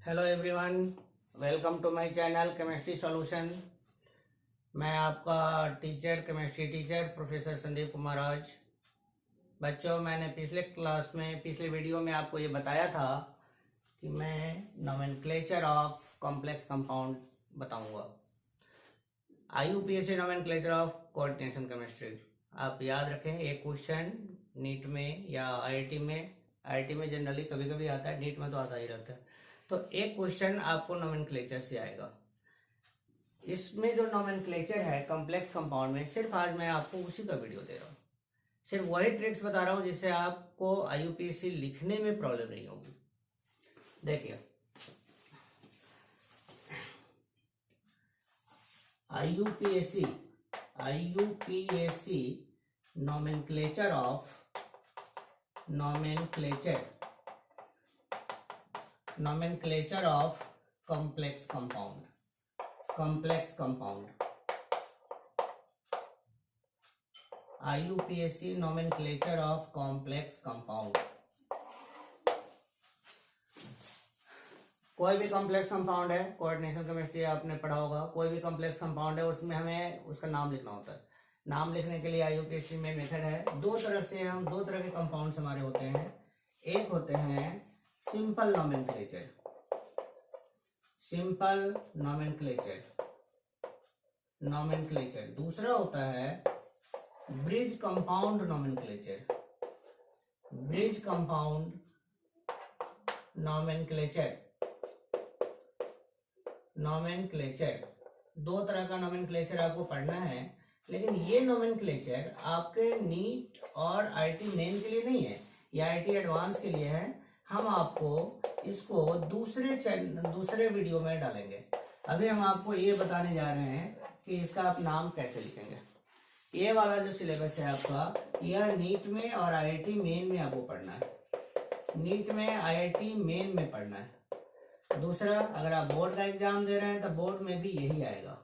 Hello everyone, welcome to my channel chemistry solution. मैं आपका chemistry teacher professor Sandeep Kumar आज। बच्चों, मैंने पिछले वीडियो में आपको ये बताया था कि मैं नोमेनक्लेचर ऑफ कॉम्प्लेक्स कंपाउंड बताऊंगा। IUPAC nomenclature of coordination chemistry. आप याद रखें, एक क्वेश्चन नीट में या IIT में जनरली कभी कभी आता है, नीट में तो आता ही रहता है। तो एक क्वेश्चन आपको नोमेनक्लेचर से आएगा। इसमें जो नोमेनक्लेचर है कॉम्प्लेक्स कंपाउंड में, सिर्फ आज मैं आपको उसी का वीडियो दे रहा हूँ। सिर्फ वही ट्रिक्स बता रहा हूँ जिससे आपको IUPAC लिखने में प्रॉब्लम नहीं होगी। देखिए, IUPAC nomenclature of complex compound। IUPAC nomenclature of complex compound। कोई भी कॉम्प्लेक्स कंपाउंड है, कोऑर्डिनेशन केमिस्ट्री आपने पढ़ा होगा, कोई भी कॉम्प्लेक्स कंपाउंड है उसमें हमें उसका नाम लिखना होता है। नाम लिखने के लिए IUPAC में मेथड है। दो तरह के कंपाउंड्स हमारे होते हैं। एक होते हैं सिंपल नोमेनक्लेचर, दूसरा होता है ब्रिज कंपाउंड नोमेनक्लेचर। दो तरह का नोमेनक्लेचर आपको पढ़ना है, लेकिन ये नोमेनक्लेचर आपके नीट और IIT मेन के लिए नहीं है, ये IIT एडवांस के लिए है। हम आपको इसको दूसरे वीडियो में डालेंगे। अभी हम आपको ये बताने जा रहे हैं कि इसका आप नाम कैसे लिखेंगे। ये वाला जो सिलेबस है आपका, यह नीट में और IIT मेन में आपको पढ़ना है। नीट में, IIT मेन में पढ़ना है। दूसरा, अगर आप बोर्ड का एग्जाम दे रहे हैं तो बोर्ड में भी यही आएगा।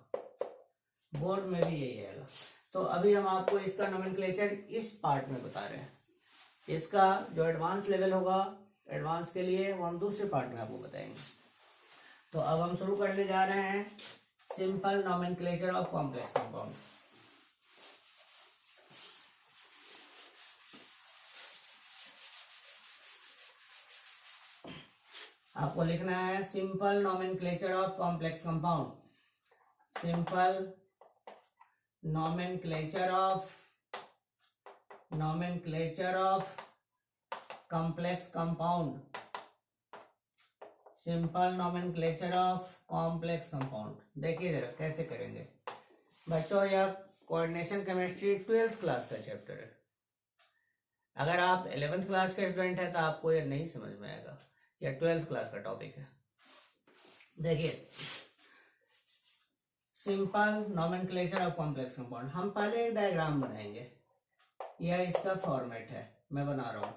तो अभी हम आपको इसका नोमेनक्लेचर इस पार्ट में बता रहे हैं। इसका जो एडवांस लेवल होगा, एडवांस के लिए वो हम दूसरे पार्ट में आपको बताएंगे। तो अब हम शुरू करने जा रहे हैं simple nomenclature of complex compound. आपको लिखना है simple nomenclature of complex compound. Simple nomenclature of complex compound. Simple nomenclature of complex compound. देखिए जरा कैसे करेंगे बच्चों। यह कोऑर्डिनेशन केमिस्ट्री 12th क्लास का चैप्टर है। अगर आप 11th क्लास के स्टूडेंट हैं तो आपको यह नहीं समझ में आएगा। यह 12th क्लास का टॉपिक है। देखिए, simple nomenclature of complex compound. हम पहले एक डायग्राम बनाएंगे। यह इसका फॉर्मेट है, मैं बना रहा हूं।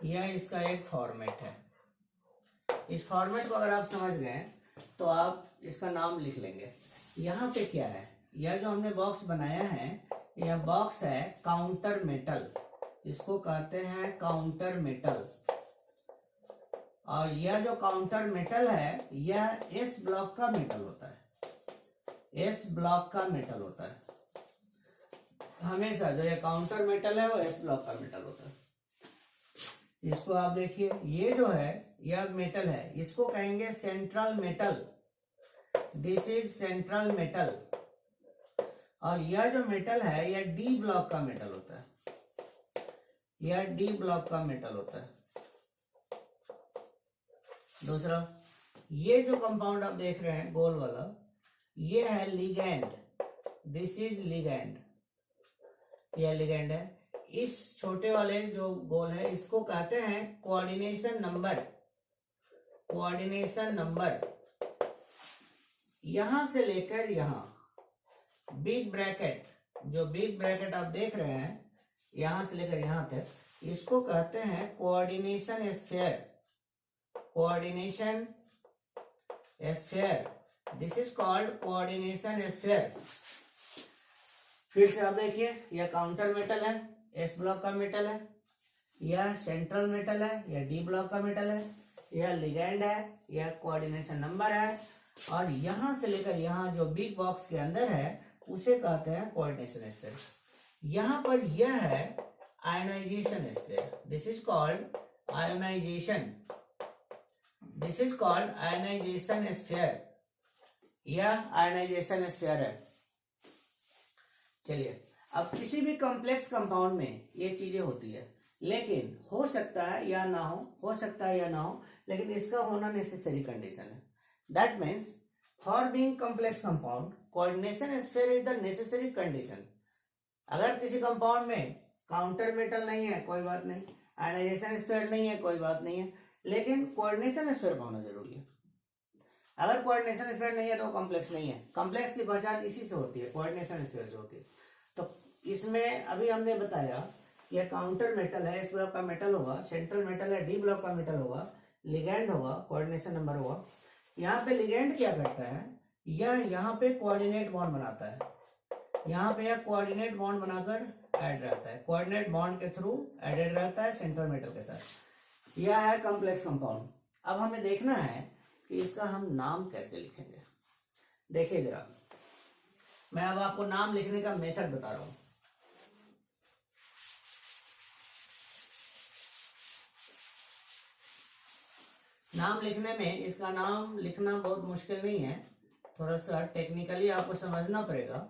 यह इसका एक फॉर्मेट है। इस फॉर्मेट को अगर आप समझ गए तो आप इसका नाम लिख लेंगे। यहाँ पे क्या है, यह जो हमने बॉक्स बनाया है, यह बॉक्स है काउंटर मेटल। इसको कहते हैं काउंटर मेटल। और यह जो काउंटर मेटल है, यह S ब्लॉक का मेटल होता है। S ब्लॉक का मेटल होता है। हमेशा जो ये काउंटर मेटल है वो S ब्लॉक का मेटल होता है। इसको आप देखिए, ये जो है यह मेटल है, इसको कहेंगे central metal. This is central metal. और यह जो मेटल है यह D ब्लॉक का मेटल होता है। यह D ब्लॉक का मेटल होता है। दूसरा, ये जो कंपाउंड आप देख रहे हैं गोल वाला, ये है लिगैंड। This is ligand. यह लिगैंड है। इस छोटे वाले जो गोल है इसको कहते हैं कोऑर्डिनेशन नंबर। यहां से लेकर यहां बिग ब्रैकेट, जो बिग ब्रैकेट आप देख रहे हैं, यहां से लेकर यहां तक, इसको कहते हैं coordination sphere. This is called coordination sphere. फिर से आप देखिए, यह काउंटर मेटल है, S ब्लॉक का मेटल है। यह सेंट्रल मेटल है, यह डी ब्लॉक का मेटल है, यह लिगैंड है, यह कोऑर्डिनेशन नंबर है, और यहां से लेकर यहां जो बिग बॉक्स के अंदर है उसे कहते हैं कोऑर्डिनेशन स्फीयर। यहां पर यह है ionization sphere, this is called ionization, this is called ionization sphere, यह आयोनाइजेशन स्फीयर है। चलिए, अब किसी भी कॉम्प्लेक्स कंपाउंड में ये चीजें होती है, लेकिन हो सकता है या ना हो सकता है या ना हो, लेकिन इसका होना नेसेसरी कंडीशन है। That means for being complex compound coordination sphere is the necessary condition. अगर किसी कंपाउंड में काउंटर मेटल नहीं है कोई बात नहीं, आयोनाइजेशन स्फीयर नहीं है कोई बात नहीं है, लेकिन कोऑर्डिनेशन स्फीयर का होना जरूरी है। अगर कोऑर्डिनेशन स्फीयर नहीं है तो कॉम्प्लेक्स नहीं है। कॉम्प्लेक्स की पहचान इसी से होती है, कोऑर्डिनेशन स्फीयर से होती है। तो इसमें अभी हमने बताया यह काउंटर मेटल है, इस ब्लॉक का मेटल होगा, सेंट्रल मेटल है, डी ब्लॉक का मेटल होगा, लिगैंड होगा, कोऑर्डिनेशन नंबर होगा। यहाँ पे लिगैंड क्या करता है, यह यहाँ पे कोऑर्डिनेट बॉन्ड बनाता है, यहाँ पे यह कोऑर्डिनेट बॉन्ड बनाकर ऐड रहता है, कोऑर्डिनेट बॉन्ड के थ्रू एडेड रहता है सेंट्रल मेटल के साथ। यह है कॉम्प्लेक्स कंपाउंड। अब हमें देखना है कि इसका हम नाम कैसे लिखेंगे। देखिए जरा, मैं अब आपको नाम लिखने का मेथड बता रहा हूं। नाम लिखने में इसका नाम लिखना बहुत मुश्किल नहीं है, थोड़ा सा टेक्निकली आपको समझना पड़ेगा।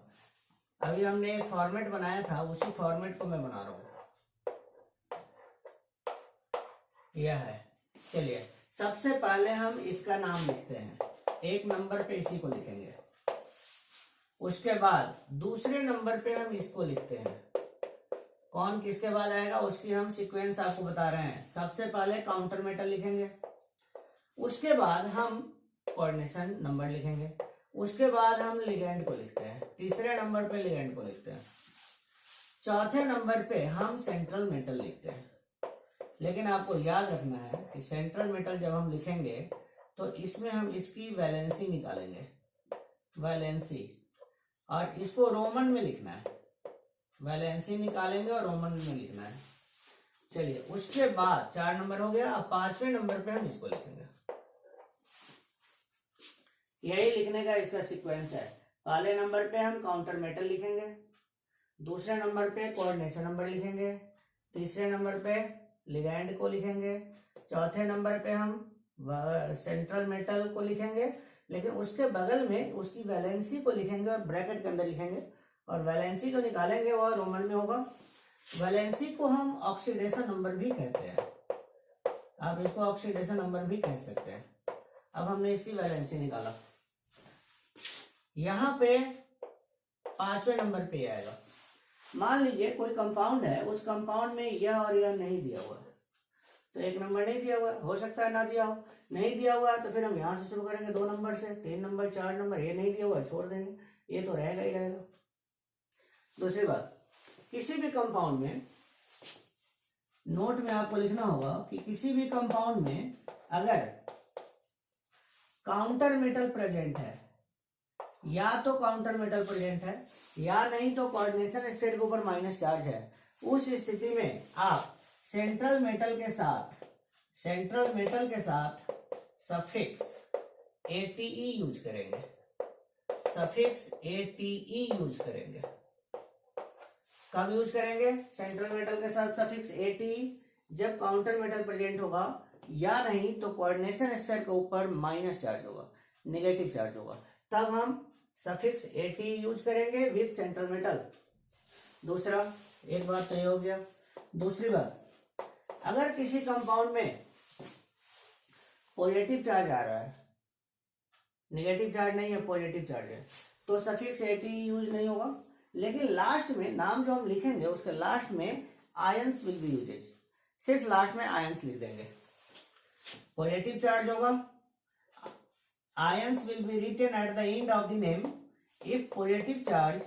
अभी हमने एक फॉर्मेट बनाया था, उसी फॉर्मेट को मैं बना रहा हूं। यह है। चलिए, सबसे पहले हम इसका नाम लिखते हैं, एक नंबर पे इसी को लिखेंगे। उसके बाद दूसरे नंबर पे हम इसको लिखते हैं। कौन किसके बाद आएगा उसकी हम सीक्वेंस आपको बता रहे हैं। सबसे पहले काउंटर मेटल लिखेंगे, उसके बाद हम कोऑर्डिनेशन नंबर लिखेंगे, उसके बाद हम लिगैंड को लिखते हैं, तीसरे नंबर पे लिगैंड को लिखते हैं, चौथे नंबर पे हम सेंट्रल मेटल लिखते हैं। लेकिन आपको याद रखना है कि सेंट्रल मेटल जब हम लिखेंगे तो इसमें हम इसकी वैलेंसी निकालेंगे, वैलेंसी, और इसको रोमन में लिखना है। वैलेंसी निकालेंगे और रोमन में लिखना है। चलिए, उसके बाद 4 नंबर हो गया। अब 5वें नंबर पे हम इसको लिखेंगे। यही लिखने का इसका सीक्वेंस है। पहले नंबर पे हम काउंटर मेटल लिखेंगे, दूसरे नंबर पे कोऑर्डिनेशन नंबर लिखेंगे, तीसरे नंबर पे लिगैंड को लिखेंगे, चौथे नंबर पे हम सेंट्रल मेटल को लिखेंगे, लेकिन उसके बगल में उसकी वैलेंसी को लिखेंगे और ब्रैकेट के अंदर लिखेंगे, और वैलेंसी जो निकालेंगे वह रोमन में होगा। वैलेंसी को हम ऑक्सीडेशन नंबर भी कहते हैं, आप इसको ऑक्सीडेशन नंबर भी कह सकते हैं। अब हमने इसकी वैलेंसी निकाला, यहां पे 5वें नंबर पे आएगा। मान लीजिए कोई कंपाउंड है, उस कंपाउंड में यह और यह नहीं दिया हुआ है, तो 1 नंबर नहीं दिया हुआ है, हो सकता है ना दिया हो। नहीं दिया हुआ है तो फिर हम यहां से शुरू करेंगे 2 नंबर से, 3 नंबर, 4 नंबर। ये नहीं दिया हुआ है, छोड़ देंगे, ये तो रहेगा ही रहेगा। दूसरी बात, किसी भी कंपाउंड में नोट में आपको लिखना होगा कि किसी भी कंपाउंड में अगर काउंटर मेटल प्रेजेंट है, या तो काउंटर मेटल प्रेजेंट है या नहीं तो कोऑर्डिनेशन स्फीयर के ऊपर माइनस चार्ज है, उस स्थिति में आप सेंट्रल मेटल के साथ सफिक्स ATE यूज करेंगे, सफिक्स ATE यूज करेंगे। कब यूज करेंगे सेंट्रल मेटल के साथ सफिक्स ATE? जब काउंटर मेटल प्रेजेंट होगा, या नहीं तो कोऑर्डिनेशन स्फीयर के ऊपर माइनस चार्ज होगा, नेगेटिव चार्ज होगा, तब हम सफिक्स ATE यूज करेंगे विद सेंट्रल मेटल। दूसरा, एक बात तो ये हो गया। दूसरी बात, अगर किसी कंपाउंड में पॉजिटिव चार्ज आ रहा है, नेगेटिव चार्ज नहीं है, पॉजिटिव चार्ज है, तो सफिक्स ATE यूज नहीं होगा। लेकिन लास्ट में नाम जो हम लिखेंगे उसके लास्ट में आयंस विल बी यूजेज, सिर्फ लास्ट में आयंस लिख देंगे। पॉजिटिव चार्ज होगा, ions will be written at the end of the name if positive charge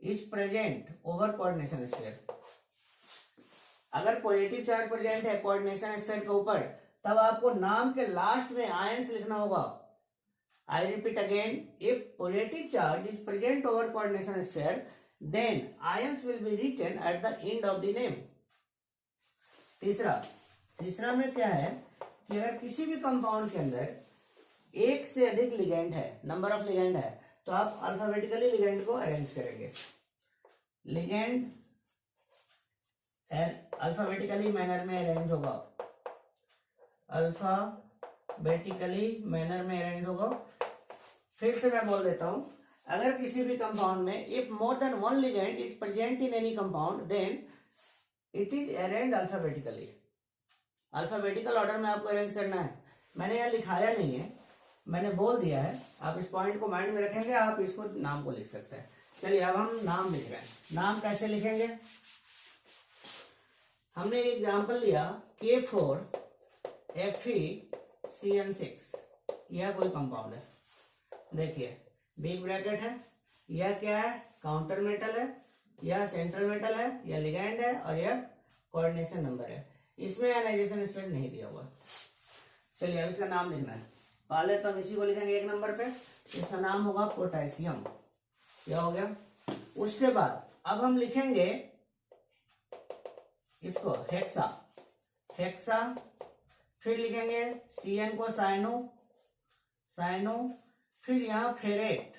is present over coordination sphere। अगर पॉजिटिव चार्ज प्रेजेंट है कोऑर्डिनेशन स्फीयर के ऊपर, तब आपको नाम के लास्ट में आयंस लिखना होगा। I repeat again, if positive charge is present over coordination sphere, then ions will be written at the end of the name. तीसरा में क्या है कि अगर किसी भी कंपाउंड के अंदर एक से अधिक लिगेंड है, नंबर ऑफ लिगेंड है, तो आप अल्फाबेटिकली लिगेंड को अरेंज करेंगे। लिगेंड अल्फाबेटिकली मैनर में अरेंज होगा, अल्फाबेटिकली मैनर में अरेंज होगा। फिर से मैं बोल देता हूं, अगर किसी भी कंपाउंड में if more than one ligand is present in any compound then it is arrange alphabetically. Alphabetical order में आपको अरेंज करना है। मैंने यहाँ लिखाया नहीं है, मैंने बोल दिया है, आप इस पॉइंट को माइंड में रखेंगे, आप इसको नाम को लिख सकते हैं। चलिए अब हम नाम लिख रहे हैं। नाम कैसे लिखेंगे? हमने एक एग्जांपल लिया K4Fe(CN6), यह कोई कंपाउंड है। देखिए बिग ब्रैकेट है, यह क्या है? काउंटर मेटल है, यह सेंट्रल मेटल है, यह लिगैंड है और यह कोऑर्डिनेशन नंबर है। इसमें आयनाइजेशन स्टेट नहीं दिया हुआ। चलिए अब इसका नाम लिखना है। पहले तो हम इसी को लिखेंगे 1 नंबर पे, इसका नाम होगा पोटेशियम। क्या हो गया? उसके बाद अब हम लिखेंगे इसको हेक्सा, फिर लिखेंगे Cn को साइनो, फिर यहाँ फेरेट,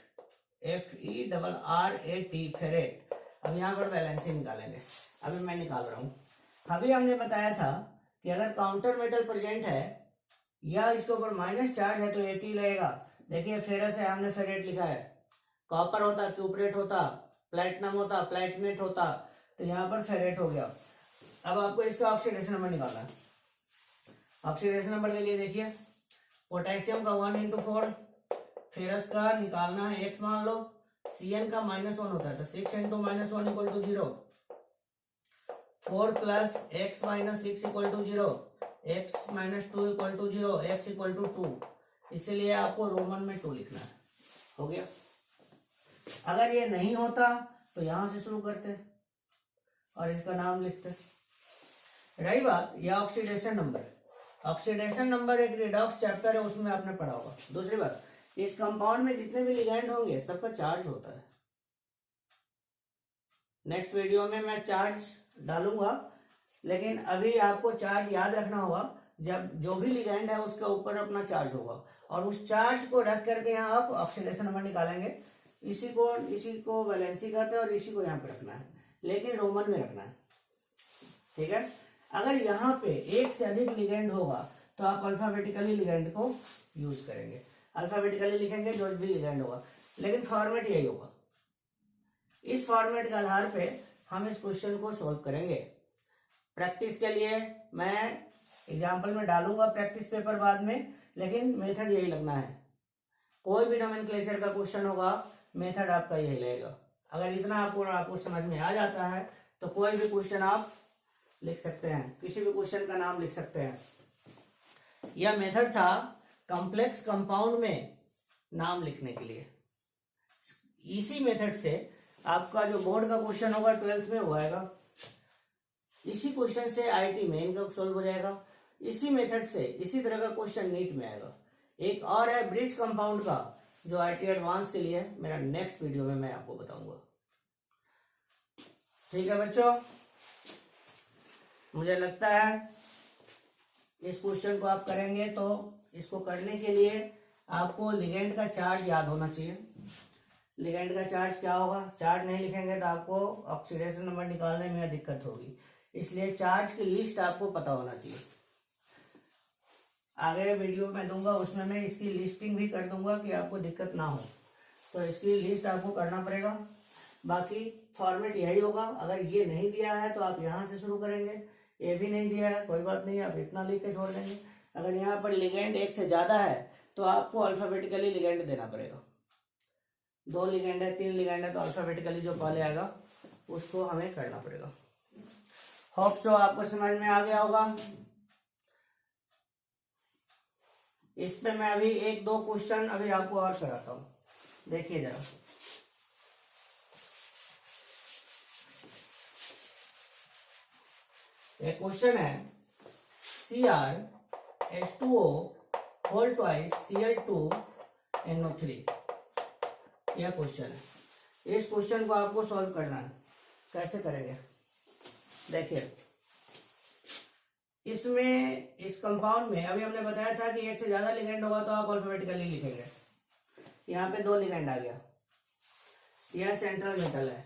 FERRAT फेरेट। अब यहाँ पर वैलेंसी निकालेंगे, अभी मैं निकाल रहा हूं। अभी हमने बताया था कि अगर काउंटर मेटल प्रेजेंट है या इसके ऊपर माइनस चार्ज है तो AT लगेगा। देखिए फेरस है, हमने फेरेट लिखा है। कॉपर होता, क्यूपरेट होता, प्लेटिनम होता, प्लेटिनेट होता, तो यहाँ पर फेरेट हो गया। अब आपको इसका ऑक्सीडेशन नंबर निकालना है। ऑक्सीडेशन नंबर के लिए देखिए पोटेशियम का 1/4, फेरस का निकालना है X मान लो, Cn का -1 होता है तो 6 × -1 = 0, 4 + x - 6 = 0, x - 2 = 0, x = 2। इसलिए आपको रोमन में 2 लिखना है। हो गया। अगर ये नहीं होता तो यहां से शुरू करते और इसका नाम लिखते। रही बात यह ऑक्सीडेशन नंबर, ऑक्सीडेशन नंबर एक रिडॉक्स चैप्टर है, उसमें आपने पढ़ा होगा। दूसरी बात, इस कंपाउंड में जितने भी लिगैंड होंगे सबका चार्ज होता है। नेक्स्ट वीडियो में मैं चार्ज डालूंगा, लेकिन अभी आपको चार्ज याद रखना होगा। जब जो भी लिगैंड है उसके ऊपर अपना चार्ज होगा और उस चार्ज को रख करके यहाँ आप ऑक्सीडेशन नंबर निकालेंगे। इसी को वैलेंसी कहते हैं और इसी को यहाँ पे रखना है, लेकिन रोमन में रखना है। ठीक है। अगर यहाँ पे एक से अधिक लिगेंड होगा तो आप अल्फाबेटिकली लिगेंड को यूज करेंगे। अल्फाबेटिकली लिखेंगे जो भी लिगेंड होगा, लेकिन फॉर्मेट यही होगा। इस फॉर्मेट के आधार पे हम इस क्वेश्चन को सॉल्व करेंगे। प्रैक्टिस के लिए मैं एग्जाम्पल में डालूंगा प्रैक्टिस पेपर बाद में, लेकिन मेथड यही लगना है। कोई भी नोमेनक्लेचर का क्वेश्चन होगा, मेथड आपका यही रहेगा। अगर इतना आपको समझ में आ जाता है तो कोई भी क्वेश्चन आप लिख सकते हैं, किसी भी क्वेश्चन का नाम लिख सकते हैं। यह मेथड था कॉम्प्लेक्स कंपाउंड में नाम लिखने के लिए। इसी मेथड से आपका जो बोर्ड का क्वेश्चन होगा 12th में वो आएगा। इसी क्वेश्चन से IIT मेन का सॉल्व हो जाएगा। इसी मेथड से इसी तरह का क्वेश्चन नीट में आएगा। एक और है ब्रिज कंपाउंड का, जो IIT एडवांस के लिए है। मेरा नेक्स्ट वीडियो में मैं आपको बताऊंगा। ठीक है बच्चों, मुझे लगता है इस क्वेश्चन को आप करेंगे तो इसको करने के लिए आपको लिगेंड का चार्ज याद होना चाहिए। लिगेंड का चार्ज क्या होगा? चार्ज नहीं लिखेंगे तो आपको ऑक्सीडेशन नंबर निकालने में दिक्कत होगी, इसलिए चार्ज की लिस्ट आपको पता होना चाहिए। आगे वीडियो में दूंगा, उसमें मैं इसकी लिस्टिंग भी कर दूंगा कि आपको दिक्कत ना हो, तो इसकी लिस्ट आपको करना पड़ेगा। बाकी फॉर्मेट यही होगा। अगर ये नहीं दिया है तो आप यहाँ से शुरू करेंगे, ये भी नहीं दिया है कोई बात नहीं, आप इतना लिख के छोड़ देंगे। अगर यहाँ पर लिगेंड एक से ज्यादा है तो आपको अल्फाबेटिकली लिगेंड देना पड़ेगा। 2 लिगेंड है, 3 लिगेंड है तो अल्फाबेटिकली जो पहले आएगा उसको हमें करना पड़ेगा। होप सो आपको समझ में आ गया होगा। इस पे मैं अभी 1-2 क्वेश्चन अभी आपको और कराता हूं, देखिए जरा। एक क्वेश्चन है CrH2O होल ट्वाइस Cl2NO3, यह क्वेश्चन है। इस क्वेश्चन को आपको सॉल्व करना है। कैसे करेंगे? देखिए इसमें इस कंपाउंड में अभी हमने बताया था कि एक से ज्यादा लिगेंड होगा तो आप अल्फाबेटिकली लिखेंगे। यहाँ पे 2 लिगेंड आ गया, यह सेंट्रल मेटल है,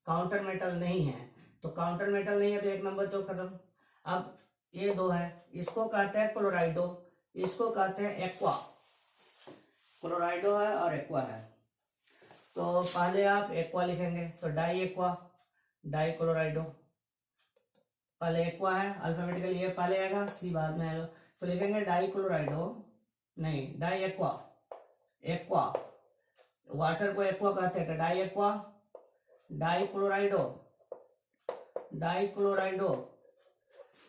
काउंटर मेटल नहीं है, तो काउंटर मेटल नहीं है तो 1 नंबर तो खत्म। अब ये 2 है, इसको कहते हैं क्लोराइडो, इसको कहते हैं एक्वा। क्लोराइडो है और एक्वा है, तो पहले आप एक्वा लिखेंगे तो डाई एक्वा, डाई क्लोराइडो। पहले एक्वा है, अल्फाबेटिकली ये पहले आएगा, सी बाद में आएगा, तो लिखेंगे डाई क्लोराइडो, नहीं डाई एक्वा। एक्वा, वाटर को एक्वा कहते हैं, तो डाई एक्वा, डाई क्लोराइडो, डाई क्लोराइडो।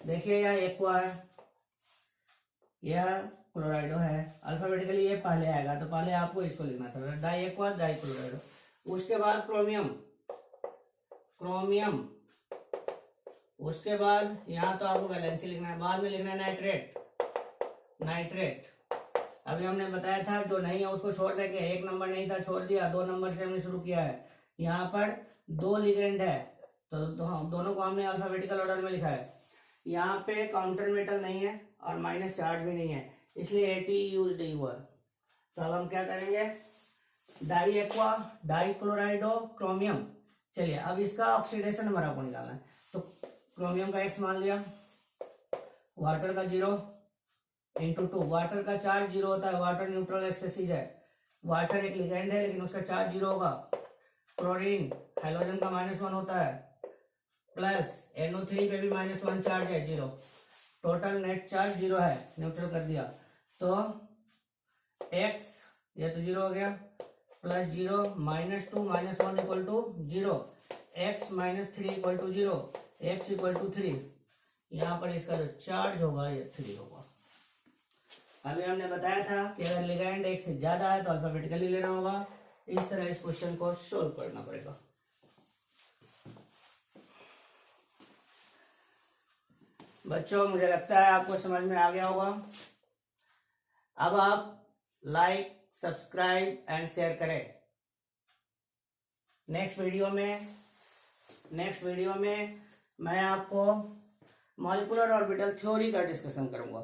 देखिए यह एक्वा है, यह क्लोराइडो है, अल्फाबेटिकली ये पहले आएगा तो पहले आपको इसको लिखना था, डाई एक्वा डाई क्लोराइडो। उसके बाद क्रोमियम, क्रोमियम। उसके बाद यहाँ तो आपको वैलेंसी लिखना है, बाद में लिखना है नाइट्रेट, नाइट्रेट। अभी हमने बताया था जो नहीं है उसको छोड़ देंगे, 1 नंबर नहीं था छोड़ दिया, 2 नंबर से हमने शुरू किया है। यहाँ पर 2 लिगेंड है तो दोनों को हमने अल्फाबेटिकल ऑर्डर में लिखा है। यहाँ पे काउंटर मेटल नहीं है और माइनस चार्ज भी नहीं है, इसलिए एटी यूज नहीं हुआ। तो अब हम क्या करेंगे, डाई एक्वा, डाई क्लोराइडो, क्रोमियम। चलिए अब इसका ऑक्सीडेशन नंबर आपको निकालना है, तो क्रोमियम का X मान लिया, वाटर का 0 इंटू 2, वाटर का चार्ज 0 होता है, वाटर न्यूट्रल स्पीसीज है, वाटर एक लिगेंड है लेकिन उसका चार्ज 0 होगा। क्लोरीन हाइड्रोजन का -1 होता है, प्लस NO3 पे भी -1 चार्ज है, 0, टोटल नेट चार्ज 0 है, न्यूट्रल कर दिया, तो X ये तो 0 हो गया, plus 0 -2 -1 equal to 0, X -3 equal to 0, X equal to 3। यहाँ पर इसका जो चार्ज होगा ये 3 होगा। अभी हमने बताया था कि अगर लिगेंड 1 से ज्यादा है तो अल्फाबेटिकली लेना होगा। इस तरह इस क्वेश्चन को सोल्व करना पड़ेगा। बच्चों मुझे लगता है आपको समझ में आ गया होगा। अब आप लाइक, सब्सक्राइब एंड शेयर करें। नेक्स्ट वीडियो में मैं आपको मॉलिक्यूलर ऑर्बिटल थ्योरी का डिस्कशन करूंगा।